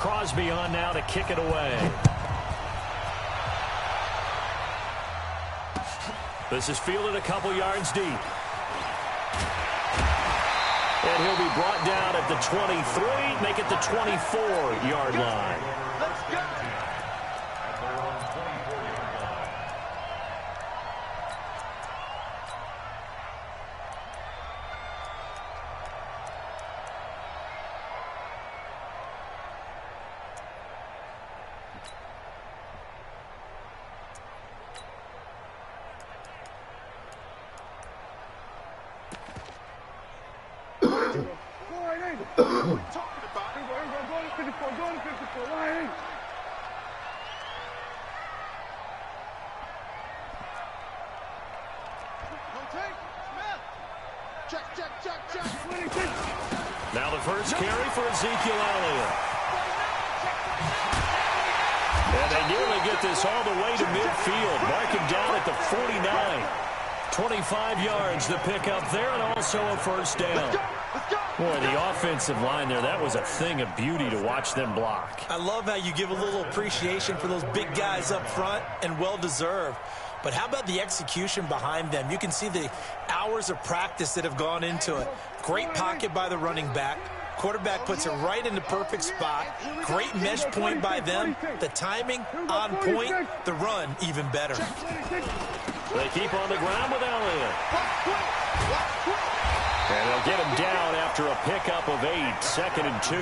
Crosby on now to kick it away. This is fielded a couple yards deep. And he'll be brought down at the 23, make it the 24-yard line. Let's go. Now the first carry for Ezekiel Elliott. And they nearly get this all the way to midfield. Mark him down at the 49. 25 yards to pick up there, and also a first down. Boy, the offensive line there, that was a thing of beauty to watch them block. I love how you give a little appreciation for those big guys up front, and well-deserved. But how about the execution behind them? You can see the hours of practice that have gone into it. Great pocket by the running back. Quarterback puts it right in the perfect spot. Great mesh point by them. The timing on point. The run even better. They keep on the ground with Elliott. And they'll get him down after a pickup of 8, 2nd and 2.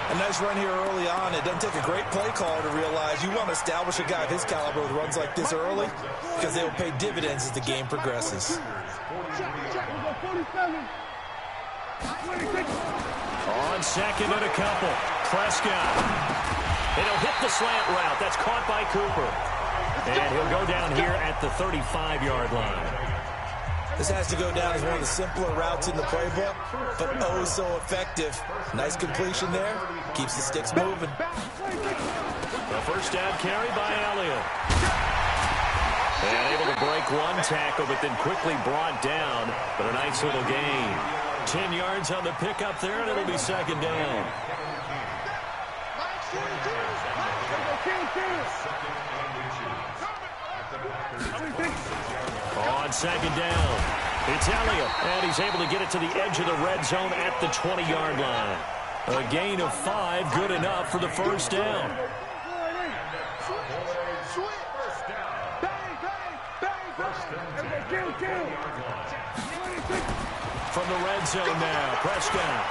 A nice run here early on. It doesn't take a great play caller to realize you want to establish a guy of his caliber with runs like this early, because they will pay dividends as the game progresses. On second and a couple. Prescott. And he'll hit the slant route. That's caught by Cooper. And he'll go down here at the 35-yard line. This has to go down as one of the simpler routes in the playbook, but oh so effective. Nice completion there. Keeps the sticks moving. The first down carry by Elliott. And able to break one tackle, but then quickly brought down. But a nice little gain. 10 yards on the pickup there, and it'll be second down. On second down, it's Elliott, and he's able to get it to the edge of the red zone at the 20-yard line. A gain of 5, good enough for the first down. From the red zone now, Prescott.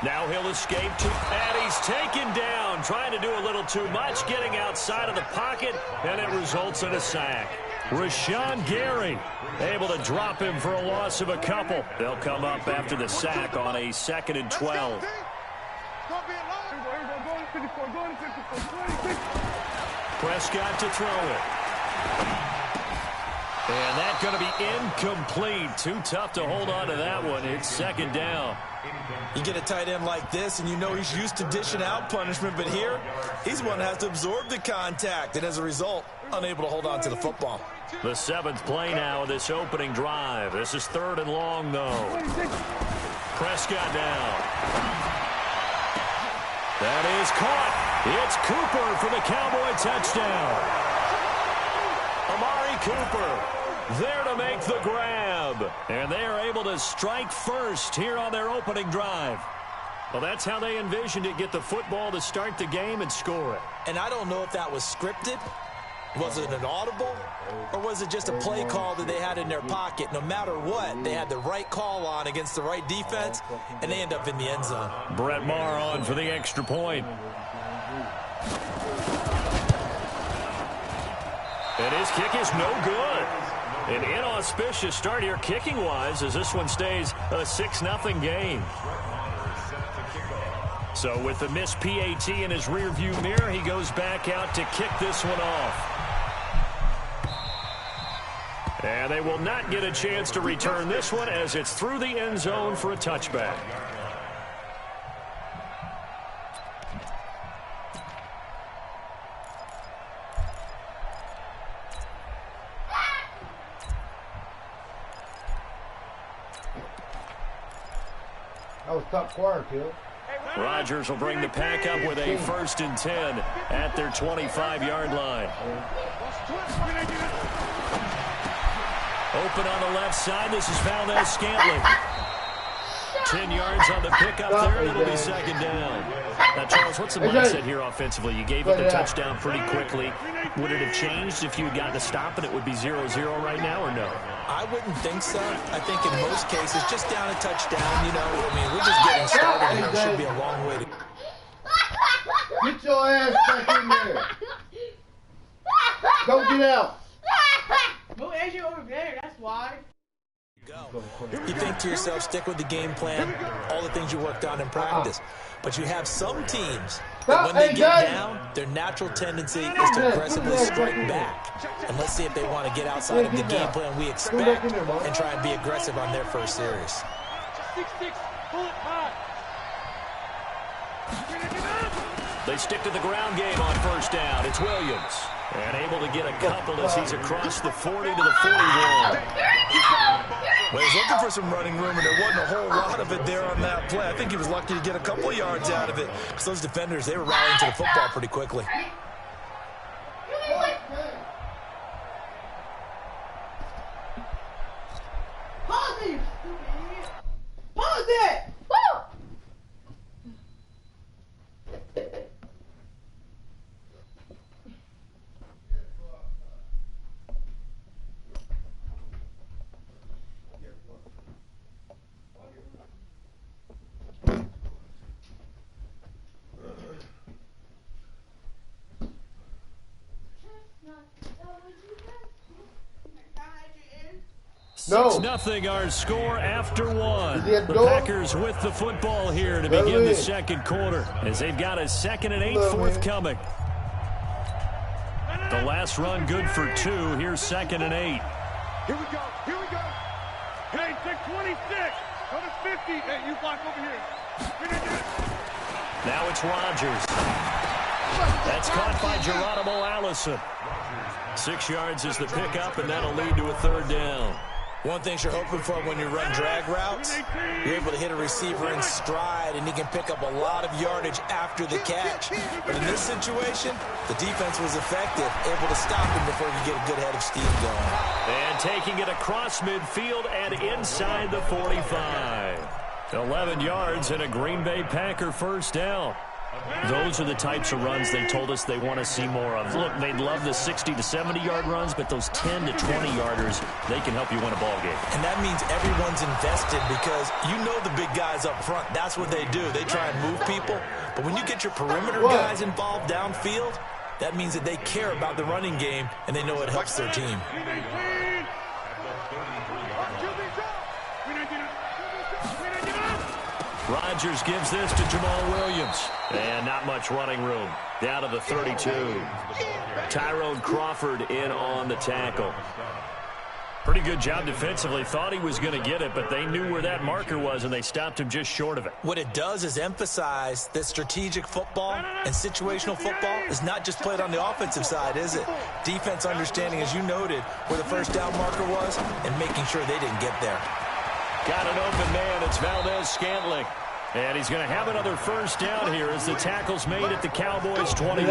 Now he'll escape and he's taken down, trying to do a little too much, getting outside of the pocket, and it results in a sack. Rashawn Gary able to drop him for a loss of a couple. They'll come up after the sack on a 2nd and 12. Prescott to throw it. And that's going to be incomplete. Too tough to hold on to that one. It's second down. You get a tight end like this, and you know he's used to dishing out punishment, but here, he's one that has to absorb the contact, and as a result, unable to hold on to the football. The 7th play now of this opening drive. This is 3rd and long, though. Prescott down. That is caught. It's Cooper for the Cowboy touchdown. Amari Cooper there to make the grab. And they are able to strike first here on their opening drive. Well, that's how they envisioned it. Get the football to start the game and score it. And I don't know if that was scripted. Was it an audible? Or was it just a play call that they had in their pocket? No matter what, they had the right call on against the right defense, and they end up in the end zone. Brett Maher on for the extra point. And his kick is no good. An inauspicious start here kicking-wise as this one stays a 6-0 game. So with the missed PAT in his rearview mirror, he goes back out to kick this one off. And they will not get a chance to return this one as it's through the end zone for a touchback. was top corner, too. Rodgers will bring the pack up with a 1st and 10 at their 25-yard line. Open on the left side. This is Valdez-Scantling. 10 yards on the pickup there, and it'll be 2nd down. Now, Charles, what's the mindset here offensively? You gave up the touchdown pretty quickly. Would it have changed if you had gotten a stop and it would be 0-0 right now, or no? I wouldn't think so. I think in most cases, just down a touchdown, you know, I mean, we're just getting started here. It should be a long way to go. Get your ass back in there. Don't get out. Go AJ over there, that's why. You think to yourself, stick with the game plan, all the things you worked on in practice. But you have some teams that when they get down, their natural tendency is to aggressively strike back. And let's see if they want to get outside of the game plan we expect and try and be aggressive on their first series. They stick to the ground game on 1st down. It's Williams. And able to get a couple as he's across the 40 to the 41. Well, he's looking for some running room, and there wasn't a whole lot of it there on that play. I think he was lucky to get a couple of yards out of it because those defenders, they were rallying to the football pretty quickly. Pause it, you stupid idiot. Pause it! Woo! No. 6-0 our score after 1. The Packers with the football here to begin the 2nd quarter as they've got a 2nd and 8 forthcoming. The last run good for 2. Here's 2nd and 8. Here we go. Here we go. Hey, take 26. Go to 50. Hey, you block over here. Now it's Rodgers. That's caught by Geronimo Allison. 6 yards is the pickup, and that'll lead to a 3rd down. One thing you're hoping for when you run drag routes, you're able to hit a receiver in stride, and he can pick up a lot of yardage after the catch. But in this situation, the defense was effective, able to stop him before he could get a good head of steam going. And taking it across midfield and inside the 45. 11 yards and a Green Bay Packer 1st down. Those are the types of runs they told us they want to see more of. Look, they'd love the 60 to 70-yard runs, but those 10 to 20-yarders, they can help you win a ball game. And that means everyone's invested because you know the big guys up front, that's what they do. They try and move people. But when you get your perimeter guys involved downfield, that means that they care about the running game, and they know it helps their team. Rodgers gives this to Jamal Williams. And not much running room. Down to the 32. Tyrone Crawford in on the tackle. Pretty good job defensively. Thought he was going to get it, but they knew where that marker was, and they stopped him just short of it. What it does is emphasize that strategic football and situational football is not just played on the offensive side, is it? Defense understanding, as you noted, where the 1st down marker was and making sure they didn't get there. Got an open man. It's Valdez-Scantling. And he's going to have another 1st down here as the tackle's made at the Cowboys 21.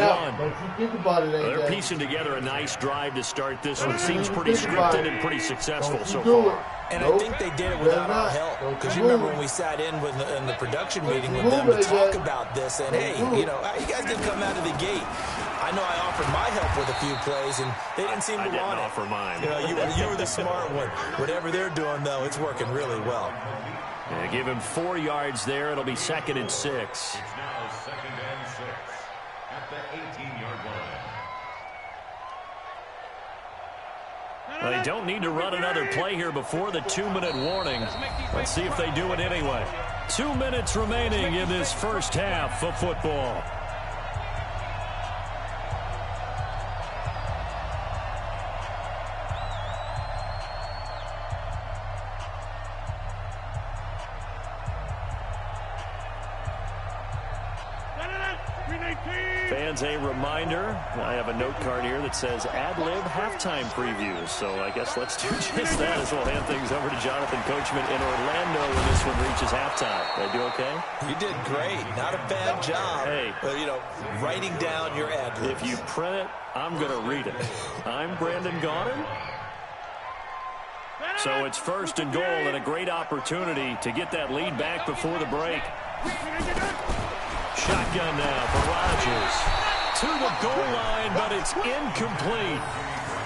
They're piecing together a nice drive to start this one. Seems pretty scripted and pretty successful so far. And I think they did it without our help. Because you remember when we sat in the production meeting with them to talk about this. And, hey, you know, you guys didn't come out of the gate. I know I offered my help with a few plays, and they didn't seem to want it. I didn't offer mine. You know, you were the smart one. Whatever they're doing, though, it's working really well. Yeah, give him 4 yards there. It'll be 2nd and 6. It's now 2nd and 6 at the 18-yard line. They don't need to run another play here before the 2-minute warning. Let's see if they do it anyway. 2 minutes remaining in this 1st half of football. Fans, a reminder, I have a note card here that says ad-lib halftime previews. So I guess let's do just that as we'll hand things over to Jonathan Coachman in Orlando when this one reaches halftime. Did I do okay? You did great. Not a bad job. Hey. But, you know, writing down your ad-libs. If you print it, I'm going to read it. I'm Brandon Gaudin. So it's 1st and goal and a great opportunity to get that lead back before the break. Shotgun now for Rodgers. To the goal line, but it's incomplete.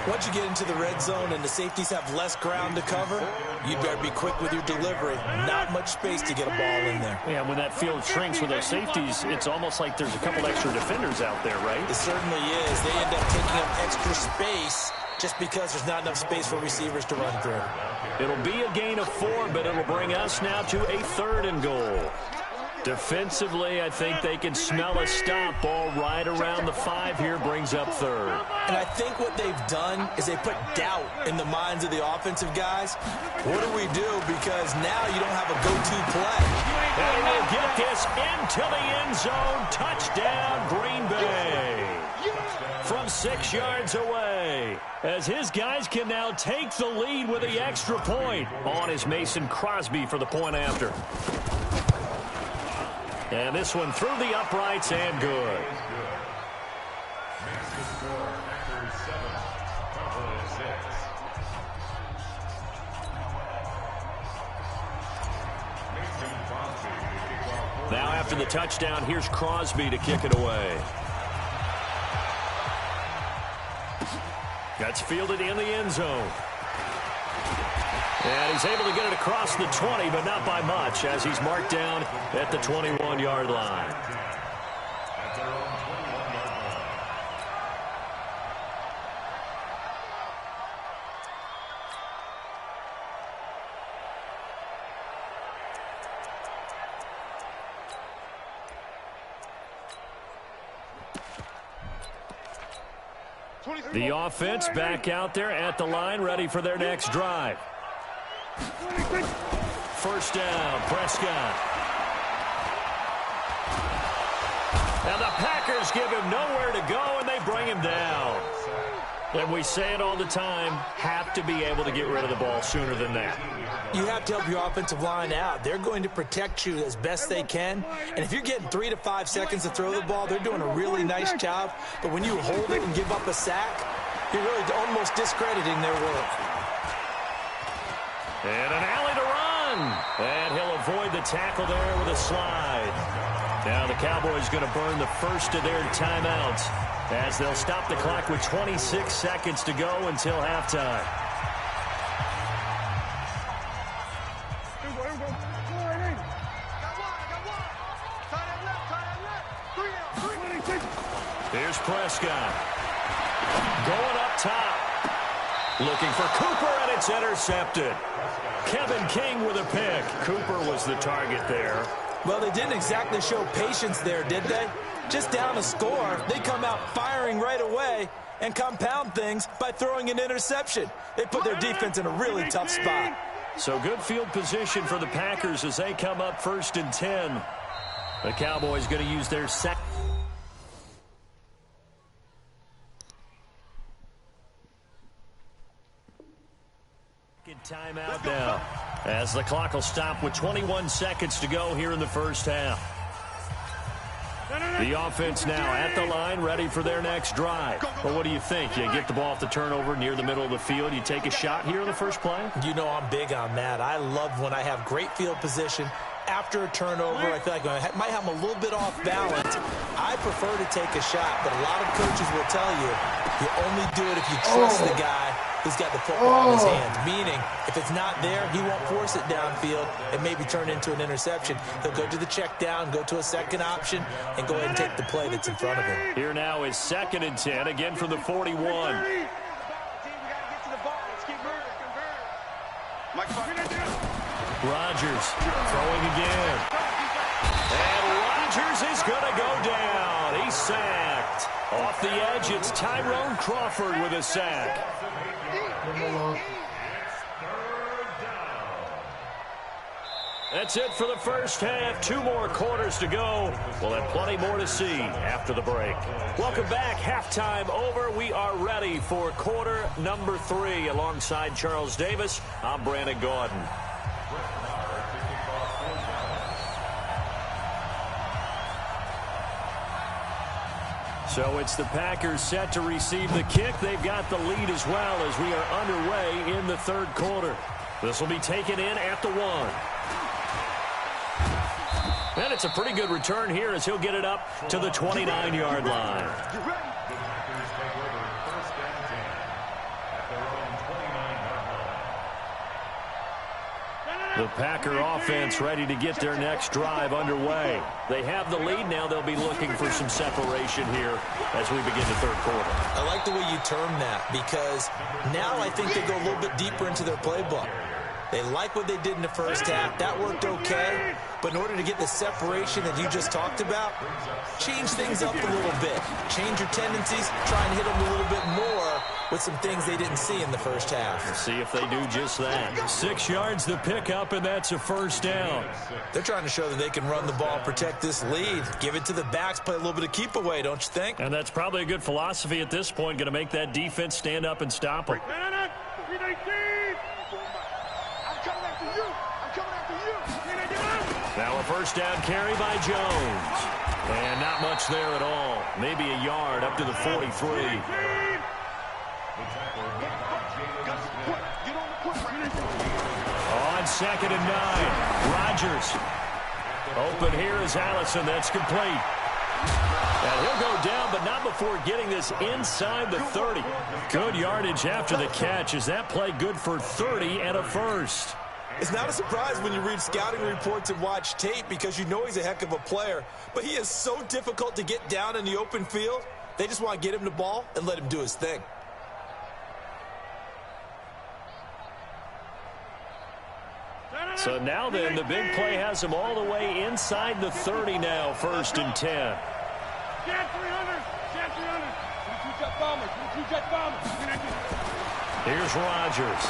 Once you get into the red zone and the safeties have less ground to cover, you better be quick with your delivery. Not much space to get a ball in there. Yeah, when that field shrinks with those safeties, it's almost like there's a couple extra defenders out there, right? It certainly is. They end up taking up extra space just because there's not enough space for receivers to run through. It'll be a gain of 4, but it'll bring us now to a 3rd and goal. Defensively, I think they can smell a stop. Ball right around the 5 here, brings up 3rd. And I think what they've done is they put doubt in the minds of the offensive guys. What do we do? Because now you don't have a go-to play. And we'll get this into the end zone. Touchdown, Green Bay. From 6 yards away, as his guys can now take the lead with the extra point. On is Mason Crosby for the point after. And this one through the uprights and good. Now after the touchdown, here's Crosby to kick it away. That's fielded in the end zone. And he's able to get it across the 20, but not by much, as he's marked down at the 21-yard line. The offense back out there at the line, ready for their next drive. 1st down, Prescott. And the Packers give him nowhere to go, and they bring him down. And we say it all the time, have to be able to get rid of the ball sooner than that. You have to help your offensive line out. They're going to protect you as best they can. And if you're getting 3 to 5 seconds to throw the ball, they're doing a really nice job. But when you hold it and give up a sack, you're really almost discrediting their work. And an alley to run. And he'll avoid the tackle there with a slide. Now the Cowboys going to burn the first of their timeouts as they'll stop the clock with 26 seconds to go until halftime. Here's Prescott. Going up top. Looking for Cooper, and it's intercepted. Kevin King with a pick. Cooper was the target there. Well, they didn't exactly show patience there, did they? Just down a score, they come out firing right away and compound things by throwing an interception. They put their defense in a really tough spot. So good field position for the Packers as they come up 1st and 10. The Cowboys going to use their second timeout now, as the clock will stop with 21 seconds to go here in the 1st half. The offense now at the line, ready for their next drive. Well, what do you think? You get the ball off the turnover near the middle of the field. You take a shot here in the first play? You know I'm big on that. I love when I have great field position. After a turnover, I feel like I might have them a little bit off balance. I prefer to take a shot, but a lot of coaches will tell you, you only do it if you trust the guy who's got the football in his hands. Meaning, if it's not there, he won't force it downfield and maybe turn into an interception. He'll go to the check down, go to a second option, and go ahead and take the play that's in front of him. Here now is 2nd and 10, again from the 41. Rodgers throwing again. And Rodgers is going to go down. He's sacked. Off the edge, it's Tyrone Crawford with a sack. That's it for the first half. 2 more quarters to go. We'll have plenty more to see after the break. Welcome back. Halftime over. We are ready for quarter number 3. Alongside Charles Davis, I'm Brandon Gordon. So it's the Packers set to receive the kick. They've got the lead as well as we are underway in the third quarter. This will be taken in at the 1. And it's a pretty good return here as he'll get it up to the 29-yard line. The Packer offense ready to get their next drive underway. They have the lead now. They'll be looking for some separation here as we begin the third quarter. I like the way you term that because now I think they go a little bit deeper into their playbook. They like what they did in the first half. That worked okay. But in order to get the separation that you just talked about, change things up a little bit. Change your tendencies. Try and hit them a little bit more with some things they didn't see in the first half. We'll see if they do just that. 6 yards the pickup, and that's a first down. They're trying to show that they can run the ball, protect this lead. Give it to the backs, play a little bit of keep away, don't you think? And that's probably a good philosophy at this point. Going to make that defense stand up and stop them. Now a first down carry by Jones. And not much there at all. Maybe a yard up to the 43. On 2nd and 9. Rodgers. Open here is Allison. That's complete. And he'll go down, but not before getting this inside the 30. Good yardage after the catch. Is that play good for 30 and a first? It's not a surprise when you read scouting reports and watch tape because you know he's a heck of a player. But he is so difficult to get down in the open field. They just want to get him the ball and let him do his thing. So now then, the big play has him all the way inside the 30 now, 1st and 10. Here's Rodgers.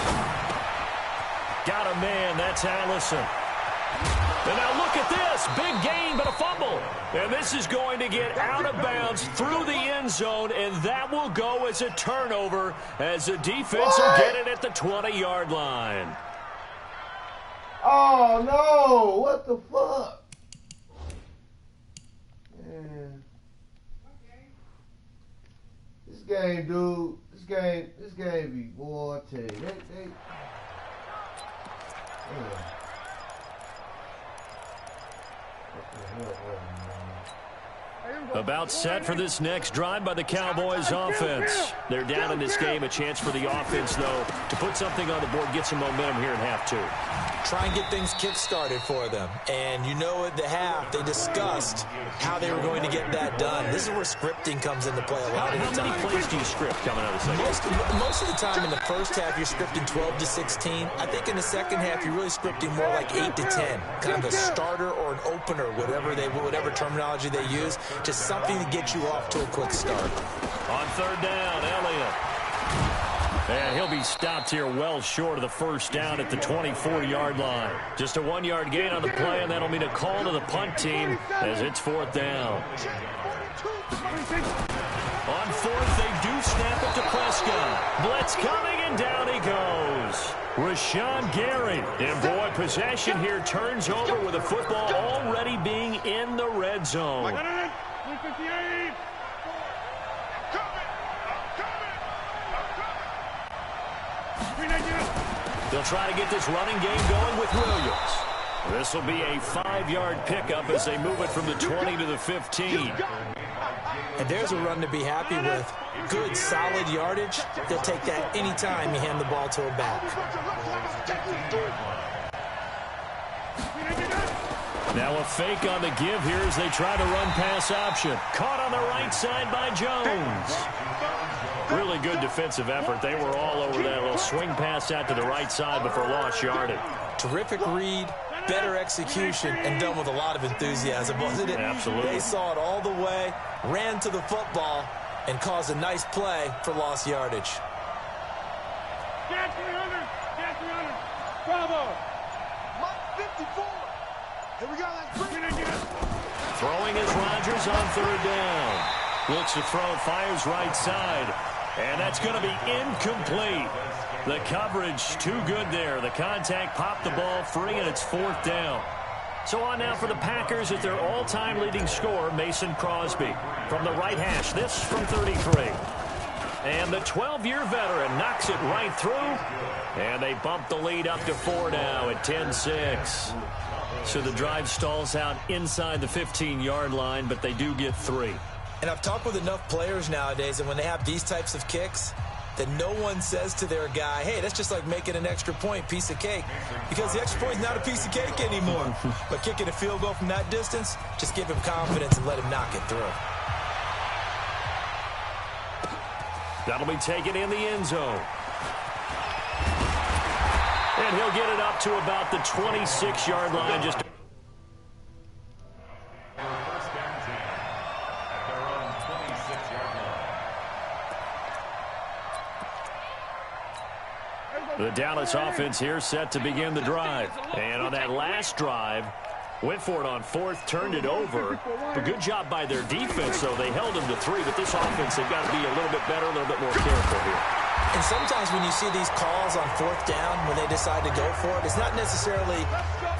Got a man. That's Allison. And now look at this. Big gain, but a fumble. And this is going to get out of bounds through the end zone, and that will go as a turnover as the defense will get it at the 20-yard line. Oh, no. What the fuck? Man. This game, dude. This game be, boy, I tell you. About set for this next drive by the Cowboys offense. They're down in this game. A chance for the offense, though, to put something on the board, get some momentum here in half 2. Try and get things kick-started for them. And you know at the half, they discussed how they were going to get that done. This is where scripting comes into play a lot of the time. How many plays do you script coming out of the second? Most of the time in the first half, you're scripting 12 to 16. I think in the second half, you're really scripting more like 8 to 10. Kind of a starter or an opener, whatever terminology they use. Just something to get you off to a quick start. On 3rd down, Elliott. And he'll be stopped here well short of the first down at the 24-yard line. Just a 1-yard gain on the play, and that'll mean a call to the punt team as it's 4th down. On 4th, they do snap it to Prescott. Blitz coming, and down he goes. Rashawn Gary. And boy, possession here turns over with the football already being in the red zone. They'll try to get this running game going with Williams. This will be a 5-yard pickup as they move it from the 20 to the 15. And there's a run to be happy with. Good, solid yardage. They'll take that anytime you hand the ball to a back. Now a fake on the give here as they try to run pass option. Caught on the right side by Jones. Really good defensive effort. They were all over that little swing pass out to the right side before lost yardage. Terrific read, better execution, and done with a lot of enthusiasm, wasn't it? Absolutely. They saw it all the way, ran to the football, and caused a nice play for lost yardage. Get 300! Get 300! Bravo! 54! Here we go. Let's bring it again. Throwing is Rodgers on third down. Looks to throw, fires right side. And that's going to be incomplete. The coverage too good there. The contact popped the ball free, and it's fourth down. So on now for the Packers at their all-time leading scorer, Mason Crosby. From the right hash, this from 33. And the 12-year veteran knocks it right through. And they bump the lead up to 4 now at 10-6. So the drive stalls out inside the 15-yard line, but they do get 3. And I've talked with enough players nowadays, and when they have these types of kicks, that no one says to their guy, hey, that's just like making an extra point, piece of cake. Because the extra point is not a piece of cake anymore. But kicking a field goal from that distance, just give him confidence and let him knock it through. That'll be taken in the end zone. And he'll get it up to about the 26-yard line. Just First down team at their own 26-yard line. the Dallas offense here set to begin the drive. And on that last drive, went for it on fourth, turned it over. A good job by their defense, though. They held them to 3, but this offense, they've got to be a little bit better, a little bit more careful here. And sometimes when you see these calls on fourth down, when they decide to go for it, it's not necessarily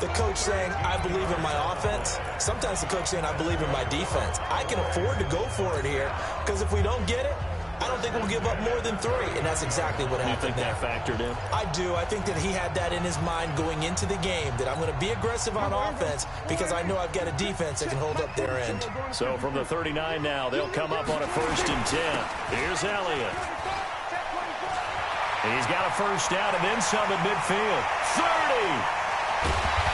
the coach saying, I believe in my offense. Sometimes the coach saying, I believe in my defense. I can afford to go for it here, because if we don't get it, I don't think we'll give up more than 3. And that's exactly what happened there. You think that factored in? I do. I think that he had that in his mind going into the game, that I'm going to be aggressive on offense because I know I've got a defense that can hold up their end. So from the 39 now, they'll come up on a 1st and 10. Here's Elliott. He's got a first down and then some at midfield. 30!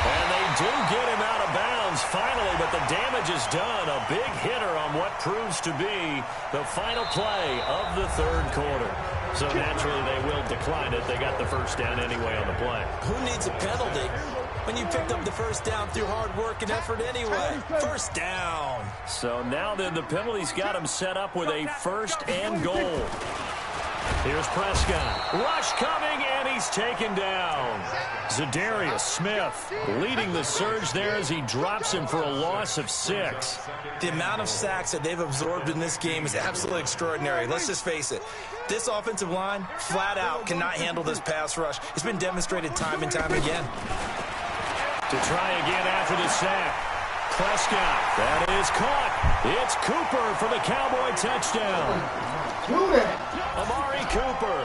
And they do get him out of bounds finally, but the damage is done. A big hitter on what proves to be the final play of the third quarter. So naturally they will decline it. They got the first down anyway on the play. Who needs a penalty when you picked up the first down through hard work and effort anyway? First down. So now then the penalty's got him set up with a 1st and goal. Here's Prescott. Rush coming, and he's taken down. Zadarius Smith leading the surge there as he drops him for a loss of 6. The amount of sacks that they've absorbed in this game is absolutely extraordinary. Let's just face it. This offensive line, flat out, cannot handle this pass rush. It's been demonstrated time and time again. To try again after the sack. Prescott, that is caught. It's Cooper for the Cowboy touchdown. Amari Cooper,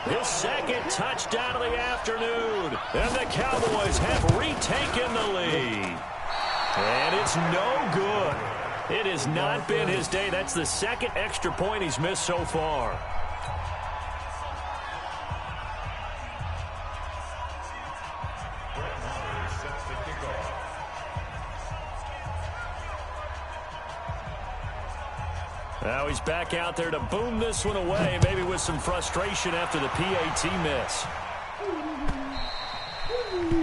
his 2nd touchdown of the afternoon. And the Cowboys have retaken the lead. And it's no good. It has not been his day. That's the 2nd extra point he's missed so far. Now he's back out there to boom this one away, maybe with some frustration after the PAT miss.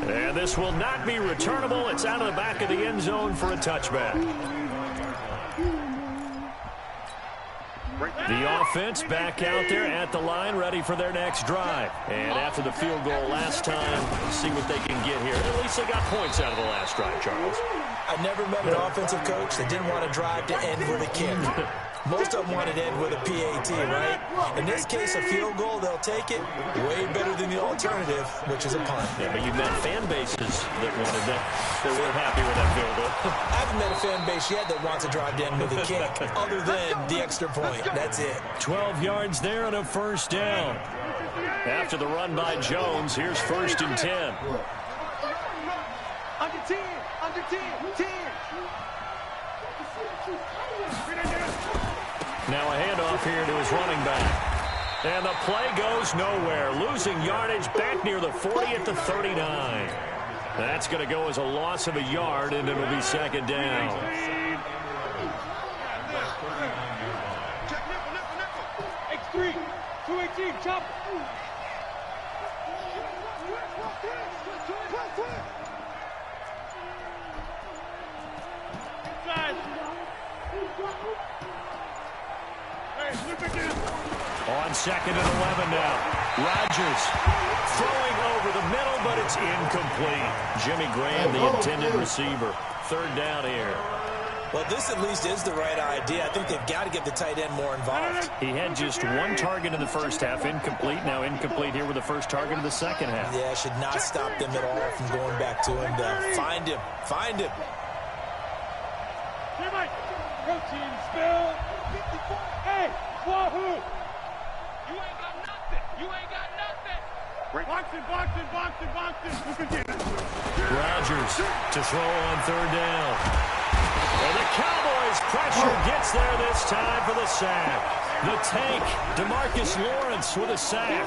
And this will not be returnable. It's out of the back of the end zone for a touchback. The offense back out there at the line, ready for their next drive. And after the field goal last time, see what they can get here. At least they got points out of the last drive, Charles. I've never met an offensive coach that didn't want to drive to end with a kick. Most of them want to end with a PAT, right? In this case, a field goal, they'll take it. Way better than the alternative, which is a punt. Yeah, but you've met fan bases that wanted that, that were happy with that field goal. I haven't met a fan base yet that wants to drive to end with a kick, other than the extra point. That's it. 12 yards there and a first down. After the run by Jones, here's 1st and 10. Under 10, under 10, 10. Now a handoff here to his running back. And the play goes nowhere. Losing yardage back near the 40 at the 39. That's going to go as a loss of a yard, and it'll be 2nd down. X3, 218, chop. Inside. Hey, On 2nd and 11 now. Rodgers throwing over the middle, but it's incomplete. Jimmy Graham, the intended receiver. 3rd down here. Well, this at least is the right idea. I think they've got to get the tight end more involved. He had just 1 target in the first half, incomplete. Now incomplete here with the first target of the second half. Yeah, should not stop them at all from going back to him to find him. Find him. Protein spill. Hey, wahoo! You ain't got nothing. You ain't got nothing. Boxing. Look again. Rodgers to throw on 3rd down. And the Cowboys' pressure gets there this time for the sack. The tank, DeMarcus Lawrence with a sack.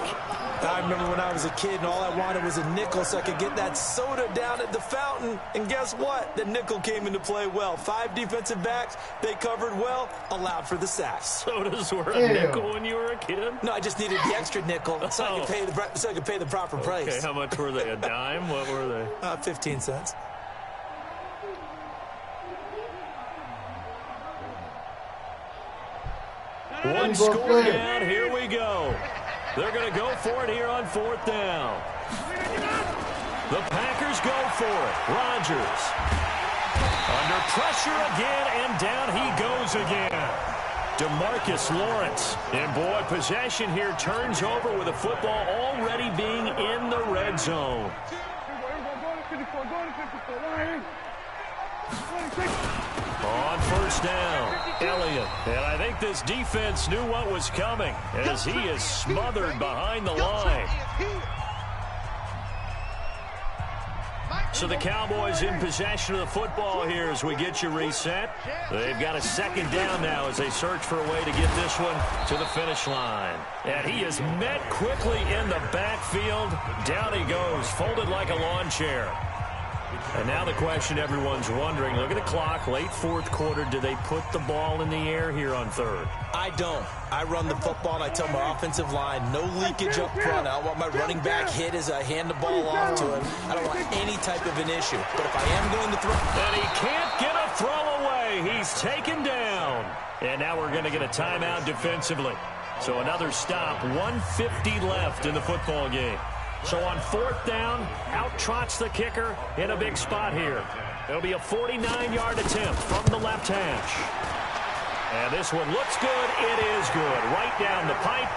I remember when I was a kid and all I wanted was a nickel so I could get that soda down at the fountain. And guess what? The nickel came into play well. 5 defensive backs, they covered well, allowed for the sack. Sodas were a nickel when you were a kid? No, I just needed the extra nickel so I could pay the proper price. Okay, how much were they? A dime? What were they? 15 cents. One score down. Here we go. They're going to go for it here on 4th down. The Packers go for it. Rodgers under pressure again, and down he goes again. DeMarcus Lawrence. And boy, possession here turns over with the football already being in the red zone. On 1st down, Elliott. And I think this defense knew what was coming as he is smothered behind the line. So the Cowboys in possession of the football here as we get you reset. They've got a 2nd down now as they search for a way to get this one to the finish line. And he is met quickly in the backfield. Down he goes, folded like a lawn chair. And now the question everyone's wondering, look at the clock, late 4th quarter, do they put the ball in the air here on 3rd? I don't. I run the football, and I tell my offensive line, no leakage up front. I don't want my running back hit as I hand the ball off to him. I don't want any type of an issue. But if I am going to throw... And he can't get a throw away. He's taken down. And now we're going to get a timeout defensively. So another stop, 1:50 left in the football game. So on 4th down, out trots the kicker in a big spot here. It'll be a 49-yard attempt from the left hash. And this one looks good. It is good. Right down the pipe.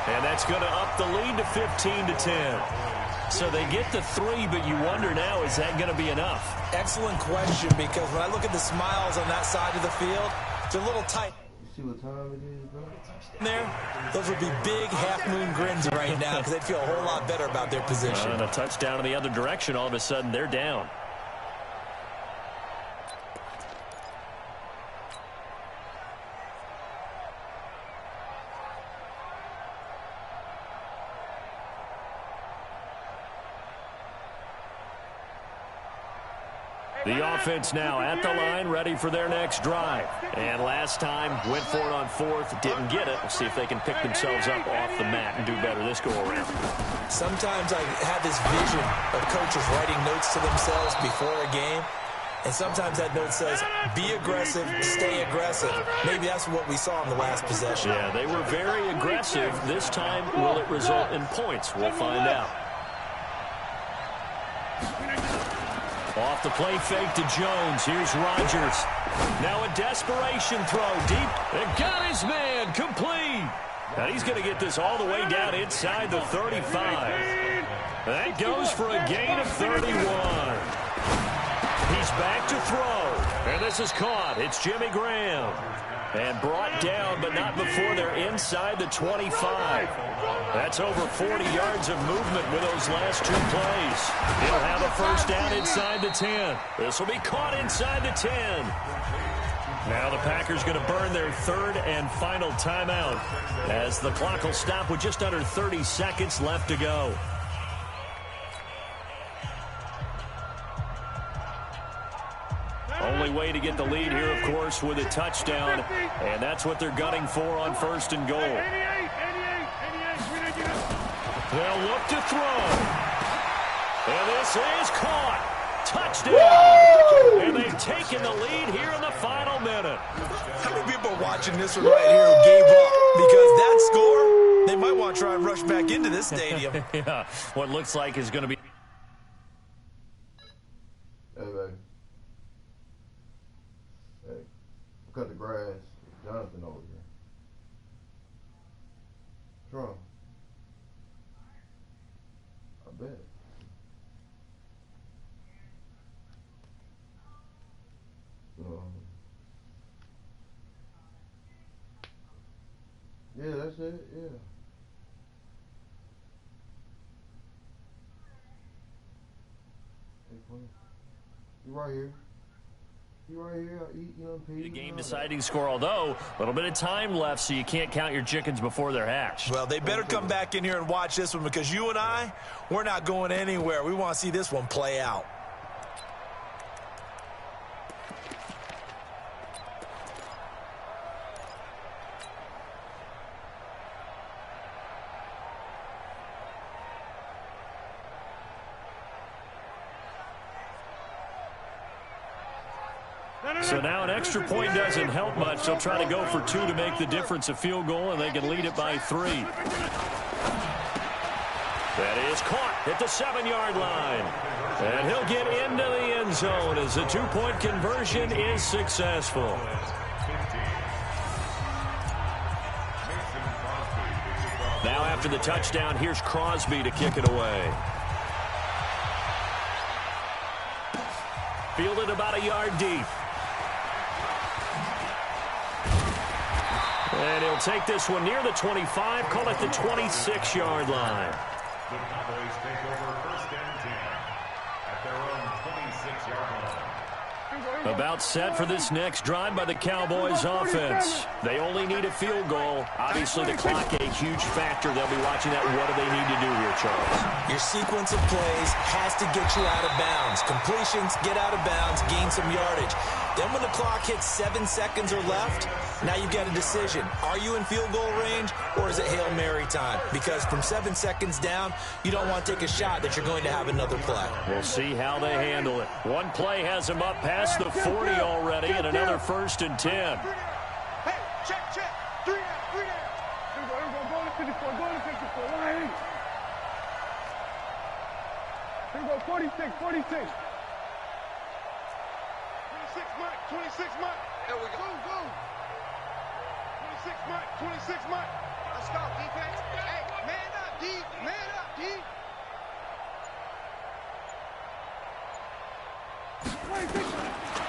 And that's going to up the lead to 15-10. So they get the 3, but you wonder now, is that going to be enough? Excellent question, because when I look at the smiles on that side of the field, it's a little tight. See what time it is, bro? There, those would be big half-moon grins right now because they'd feel a whole lot better about their position. And a touchdown in the other direction, all of a sudden they're down. The offense now at the line, ready for their next drive. And last time, went for it on 4th, didn't get it. We'll see if they can pick themselves up off the mat and do better this go-around. Sometimes I have this vision of coaches writing notes to themselves before a game. And sometimes that note says, be aggressive, stay aggressive. Maybe that's what we saw in the last possession. Yeah, they were very aggressive. This time, will it result in points? We'll find out. Off the play fake to Jones. Here's Rodgers. Now a desperation throw deep. And got his man complete. And he's going to get this all the way down inside the 35. That goes for a gain of 31. He's back to throw. And this is caught. It's Jimmy Graham. And brought down, but not before they're inside the 25. That's over 40 yards of movement with those last 2 plays. He'll have a first down inside the 10. This will be caught inside the 10. Now the Packers going to burn their 3rd and final timeout as the clock will stop with just under 30 seconds left to go. Only way to get the lead here, of course, with a touchdown. And that's what they're gunning for on 1st and goal. They'll look to throw. And this is caught. Touchdown. And they've taken the lead here in the final minute. How many people are watching this one right here who gave up, because that score, they might want to try and rush back into this stadium. Yeah, what looks like is going to be... Hey, baby. Hey, cut the grass. Jonathan over here. What's wrong? I bet. Yeah, that's it. Yeah. Hey, Quinn. You right here. You right here. I eat, you know, peas. The game-deciding score, although a little bit of time left, so you can't count your chickens before they're hatched. Well, they better come back in here and watch this one, because you and I, we're not going anywhere. We want to see this one play out. So now an extra point doesn't help much. They'll try to go for 2 to make the difference a field goal, and they can lead it by 3. That is caught at the 7-yard line. And he'll get into the end zone as the 2-point conversion is successful. Now after the touchdown, here's Crosby to kick it away. Fielded about a yard deep. And he'll take this one near the 25, call it the 26-yard line. The Cowboys take over 1st and 10 at their own 26-yard line. About set for this next drive by the Cowboys offense. They only need a field goal. Obviously, the clock a huge factor. They'll be watching that. What do they need to do here, Charles? Your sequence of plays has to get you out of bounds. Completions, get out of bounds, gain some yardage. Then when the clock hits 7 seconds or left, now you've got a decision. Are you in field goal range, or is it Hail Mary time? Because from 7 seconds down, you don't want to take a shot that you're going to have another play. We'll see how they handle it. One play has them up past the 40 already, and another 1st and 10. Hey, check. 3 down. Here we go. Go to 54. Go to 54. Line. Here we go. 46. 26 Mike. 26 Mike. There we go. Go. 26 Mike. 26 Mike. Let's go, defense. Hey, man up, D. Man up, D.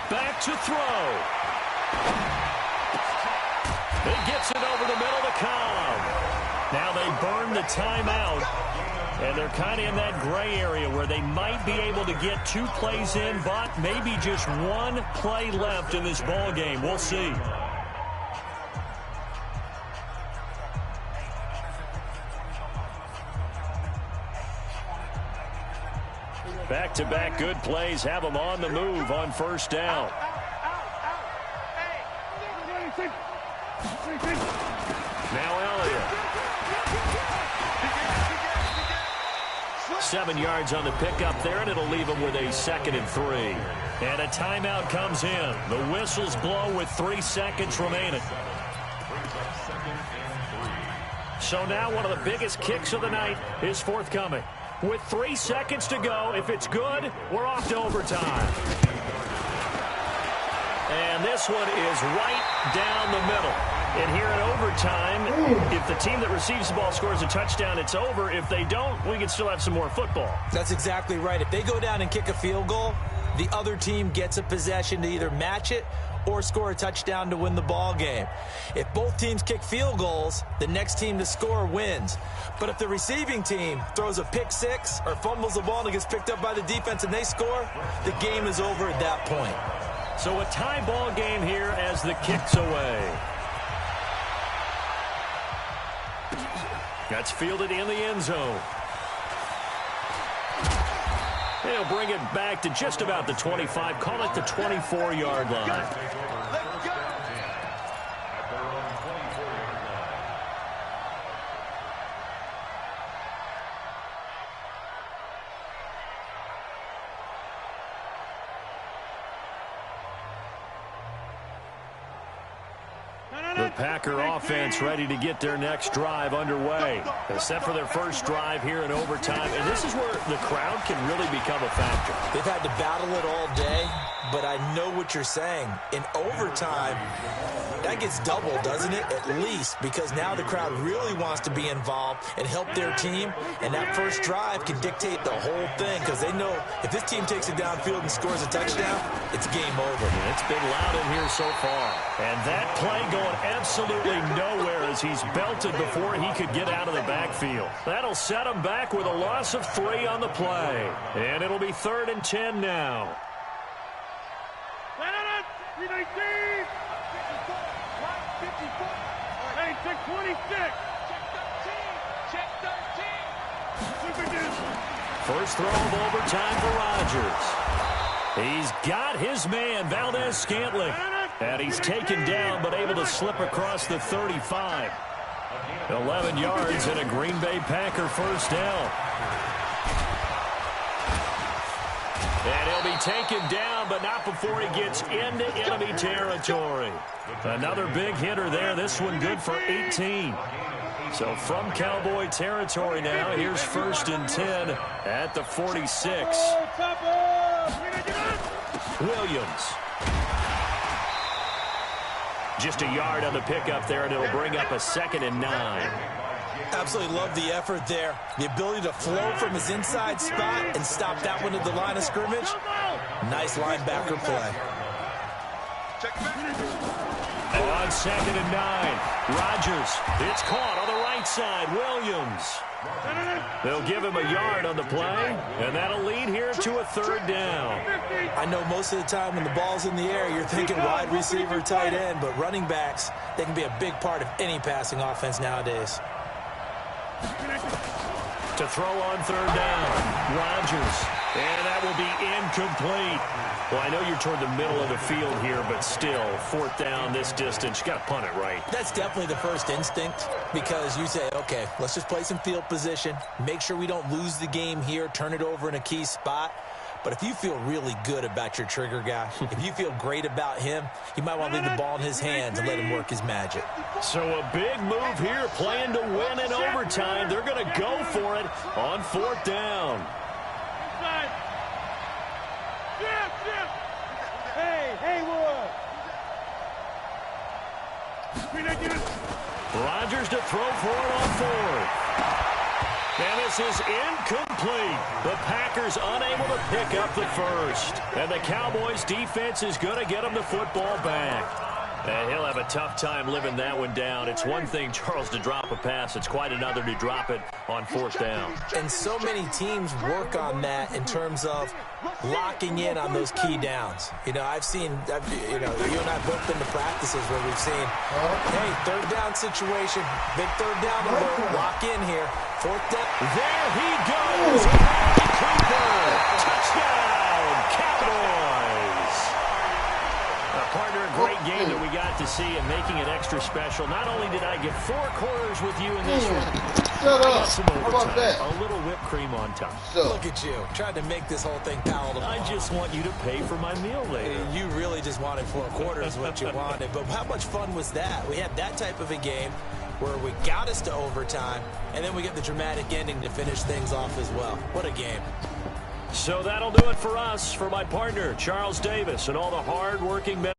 Back to throw. He gets it over the middle to Cobb. Now they burn the timeout, and they're kind of in that gray area where they might be able to get 2 plays in, but maybe just 1 play left in this ball game. We'll see. Back-to-back good plays have them on the move on 1st down. Now Elliott. 7 yards on the pickup there, and it'll leave them with a 2nd and 3. And a timeout comes in. The whistles blow with 3 seconds remaining. So now one of the biggest kicks of the night is forthcoming. With 3 seconds to go, if it's good, we're off to overtime. And this one is right down the middle. And here in overtime, if the team that receives the ball scores a touchdown, it's over. If they don't, we can still have some more football. That's exactly right. If they go down and kick a field goal, the other team gets a possession to either match it or score a touchdown to win the ball game. If both teams kick field goals, the next team to score wins. But if the receiving team throws a pick 6 or fumbles the ball and it gets picked up by the defense and they score, the game is over at that point. So a tie ball game here as the kick's away. That's fielded in the end zone. They'll bring it back to just about the 25. Call it the 24-yard line. The Packer offense ready to get their next drive underway. They're set for their first drive here in overtime, and this is where the crowd can really become a factor. They've had to battle it all day, but I know what you're saying. In overtime, that gets doubled, doesn't it? At least, because now the crowd really wants to be involved and help their team, and that first drive can dictate the whole thing because they know if this team takes it downfield and scores a touchdown, it's game over. It's been loud in here so far. And that play going absolutely nowhere as he's belted before he could get out of the backfield. That'll set him back with a loss of 3 on the play. And it'll be 3rd and 10 now. 319. Hey, check 26. Check 13. First throw of overtime for Rodgers. He's got his man, Valdez-Scantling. And he's taken down, but able to slip across the 35. 11 yards and a Green Bay Packer first down. And he'll be taken down, but not before he gets into enemy territory. Another big hitter there. This one good for 18. So from Cowboy territory now, here's 1st and 10 at the 46. Williams. Just a yard on the pickup there, and it'll bring up a 2nd and 9. Absolutely love the effort there. The ability to flow from his inside spot and stop that one at the line of scrimmage. Nice linebacker play. On 2nd and 9, Rodgers. It's caught on the right side. Williams. They'll give him a yard on the play, and that'll lead here to a 3rd down. I know most of the time when the ball's in the air, you're thinking wide receiver, tight end, but running backs, they can be a big part of any passing offense nowadays. To throw on 3rd down, Rodgers. And that will be incomplete. Well, I know you're toward the middle of the field here, but still, 4th down this distance, you got to punt it right. That's definitely the first instinct because you say, okay, let's just play some field position, make sure we don't lose the game here, turn it over in a key spot. But if you feel really good about your trigger guy, if you feel great about him, you might want to leave the ball in his hands and let him work his magic. So a big move here, playing to win in overtime. They're going to go for it on 4th down. Hey, Haywood. Rodgers to throw for it on 4th. And this is incomplete. The Packers unable to pick up the first. And the Cowboys defense is going to get them the football back. And he'll have a tough time living that one down. It's one thing, Charles, to drop a pass. It's quite another to drop it on 4th down. And so many teams work on that in terms of locking in on those key downs. You know, you and I both been to practices where we've seen, hey, 3rd down situation, big 3rd down alert, lock in here. 4th down. There he goes. Cooper. Touchdown, Cowboys. Partner, a great game that we got to see and making it extra special. Not only did I get 4 quarters with you in this one, Shut I got up. some How about overtime, that? a little whipped cream on top. Look at you, trying to make this whole thing palatable. I just want you to pay for my meal later. You really just wanted 4 quarters what you wanted. But how much fun was that? We had that type of a game where we got us to overtime, and then we get the dramatic ending to finish things off as well. What a game. So that'll do it for us. For my partner, Charles Davis, and all the hard-working men